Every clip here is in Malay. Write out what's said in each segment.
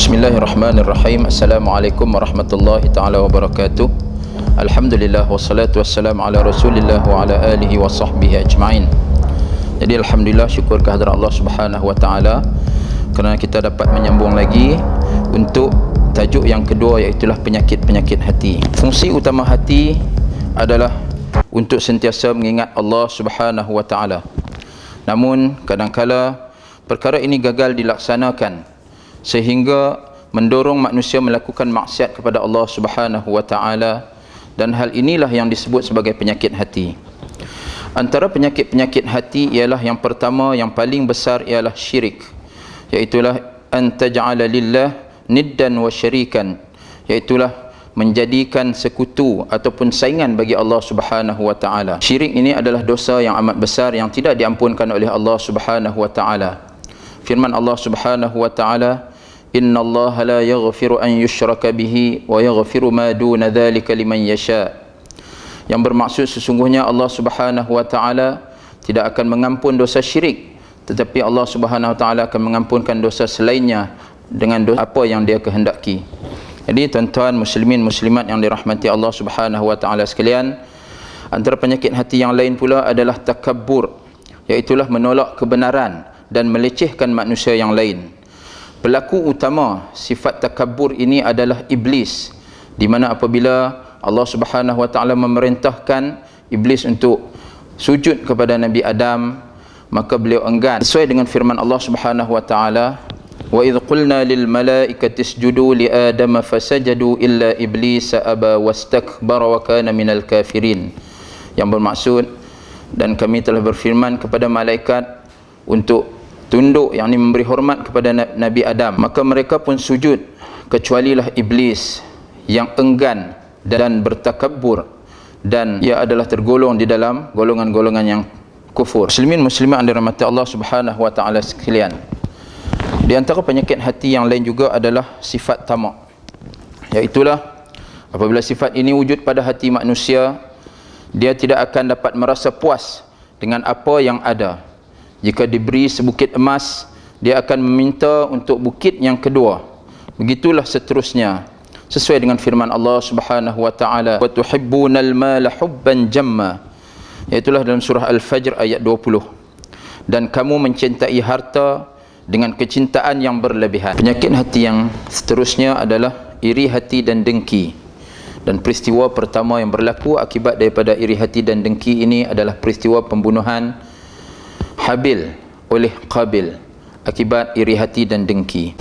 Bismillahirrahmanirrahim. Assalamualaikum warahmatullahi ta'ala wabarakatuh. Alhamdulillah wassalatu wassalamu ala rasulillah wa ala alihi wa sahbihi ajma'in. Jadi alhamdulillah, syukur kehadrat Allah subhanahu wa ta'ala kerana kita dapat menyambung lagi untuk tajuk yang kedua, iaitulah penyakit-penyakit hati. Fungsi utama hati adalah untuk sentiasa mengingat Allah subhanahu wa ta'ala. Namun kadangkala perkara ini gagal dilaksanakan sehingga mendorong manusia melakukan maksiat kepada Allah subhanahu wa ta'ala, dan hal inilah yang disebut sebagai penyakit hati. Antara penyakit-penyakit hati ialah yang pertama, yang paling besar ialah syirik, iaitulah an taj'ala lillah niddan wa syarikan, iaitulah menjadikan sekutu ataupun saingan bagi Allah subhanahu wa ta'ala. Syirik ini adalah dosa yang amat besar yang tidak diampunkan oleh Allah subhanahu wa ta'ala. Firman Allah subhanahu wa ta'ala, Inna Allah la yaghfiru an yushraka bihi wa yaghfiru ma duna dhalika liman yasha. Yang bermaksud sesungguhnya Allah subhanahu wa ta'ala tidak akan mengampun dosa syirik, tetapi Allah subhanahu wa ta'ala akan mengampunkan dosa selainnya dengan dosa apa yang dia kehendaki. Jadi tuan-tuan muslimin muslimat yang dirahmati Allah subhanahu wa ta'ala sekalian, antara penyakit hati yang lain pula adalah takabbur, iaitulah menolak kebenaran dan melecehkan manusia yang lain. Pelaku utama sifat takabbur ini adalah iblis, di mana apabila Allah subhanahu wa ta'ala memerintahkan iblis untuk sujud kepada Nabi Adam, maka beliau enggan, sesuai dengan firman Allah subhanahu wa ta'ala, wa idh qulna lil malaikati isjudu li adama fasajadu illa iblisa aba wastakbara wa kana minal kafirin. Yang bermaksud, dan kami telah berfirman kepada malaikat untuk tunduk, yakni memberi hormat kepada Nabi Adam, maka mereka pun sujud kecualilah iblis yang enggan dan bertakabbur, dan ia adalah tergolong di dalam golongan-golongan yang kufur. Muslimin muslimat yang dirahmati Allah subhanahu wa ta'ala sekalian, di antara penyakit hati yang lain juga adalah sifat tamak, iaitulah apabila sifat ini wujud pada hati manusia, dia tidak akan dapat merasa puas dengan apa yang ada. Jika diberi sebukit emas, dia akan meminta untuk bukit yang kedua. Begitulah seterusnya, sesuai dengan firman Allah subhanahu wa ta'ala, wa tuhibbunal mala hubban jamma, iaitulah dalam surah Al-Fajr ayat 20. Dan kamu mencintai harta dengan kecintaan yang berlebihan. Penyakit hati yang seterusnya adalah iri hati dan dengki. Dan peristiwa pertama yang berlaku akibat daripada iri hati dan dengki ini adalah peristiwa pembunuhan Habil oleh Qabil akibat iri hati dan dengki.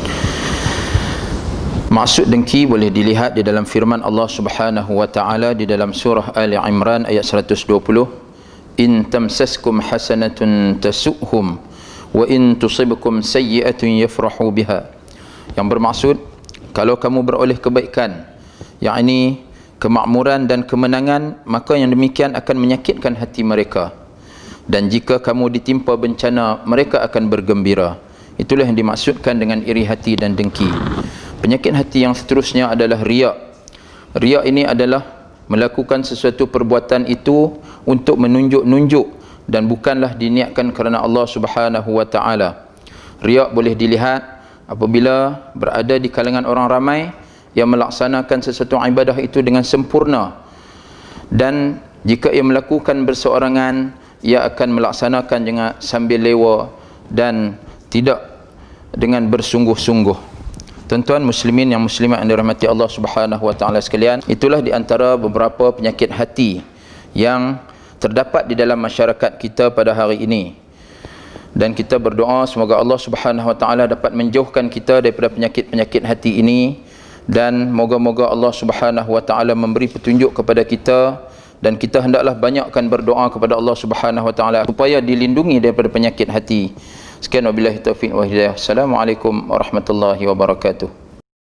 Maksud dengki boleh dilihat di dalam firman Allah subhanahu wa ta'ala di dalam surah Ali Imran ayat 120, in tamsaskum hasanatun tasu'hum wa in tusibkum sayyi'atun yafrahu biha. Yang bermaksud, kalau kamu beroleh kebaikan, yakni kemakmuran dan kemenangan, maka yang demikian akan menyakitkan hati mereka, dan jika kamu ditimpa bencana, mereka akan bergembira. Itulah yang dimaksudkan dengan iri hati dan dengki. Penyakit hati yang seterusnya adalah riak. Riak ini adalah melakukan sesuatu perbuatan itu untuk menunjuk-nunjuk dan bukanlah diniatkan kerana Allah subhanahu wa ta'ala. Riak boleh dilihat apabila berada di kalangan orang ramai yang melaksanakan sesuatu ibadah itu dengan sempurna, dan jika ia melakukan berseorangan, ia akan melaksanakan dengan sambil lewa dan tidak dengan bersungguh-sungguh. Tuan-tuan muslimin yang muslimat yang dirahmati Allah subhanahu wa ta'ala sekalian, itulah di antara beberapa penyakit hati yang terdapat di dalam masyarakat kita pada hari ini. Dan kita berdoa semoga Allah subhanahu wa ta'ala dapat menjauhkan kita daripada penyakit-penyakit hati ini, dan moga-moga Allah subhanahu wa ta'ala memberi petunjuk kepada kita, dan kita hendaklah banyakkan berdoa kepada Allah subhanahu wa ta'ala supaya dilindungi daripada penyakit hati. Sekian wabillahi taufiq wa hidayah. Assalamualaikum warahmatullahi wabarakatuh.